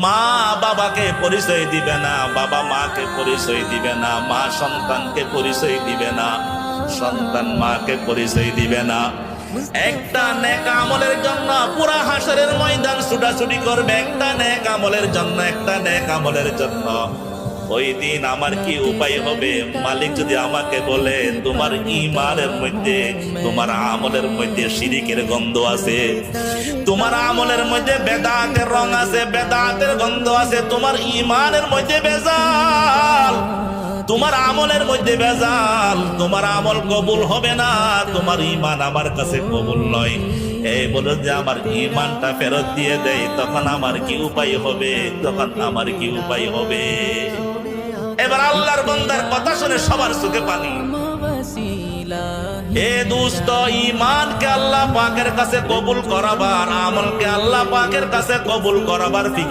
মা বাবাকে পরিচয় দিবে না, বাবা মাকে পরিচয় দিবে না, মা সন্তানকে পরিচয় দিবে না, সন্তান মাকে পরিচয় দিবে না। একটা নেক আমলের জন্য পুরা হাসরের ময়দান ছুটাছুটি করবে, একটা নেক আমলের জন্য, একটা নেক আমলের জন্য। ওই দিন আমার কি উপায় হবে? মালিক যদি আমাকে বলে তোমার ঈমানের মধ্যে, তোমার আমলের মধ্যে শিরিকের গন্ধ আছে, তোমার আমলের মধ্যে বেদাতের রং আছে, বেদাতের গন্ধ আছে, তোমার ঈমানের মধ্যে ভেজাল, তোমার আমলের মধ্যে ভেজাল, তোমার আমল কবুল হবে না, তোমার ঈমান আমার কাছে কবুল নয়, এই বলে যে আমার ঈমানটা ফেরত দিয়ে দেয়, তখন আমার কি উপায় হবে? তখন আমার কি উপায় হবে? এবার আল্লাহর বান্দার কথা শুনে সবার চোখে পানি। এ দোস্ত, ঈমানকে আল্লাহ পাকের কাছে কবুল করাবার, আমলকে আল্লাহ পাকের কাছে কবুল করাবার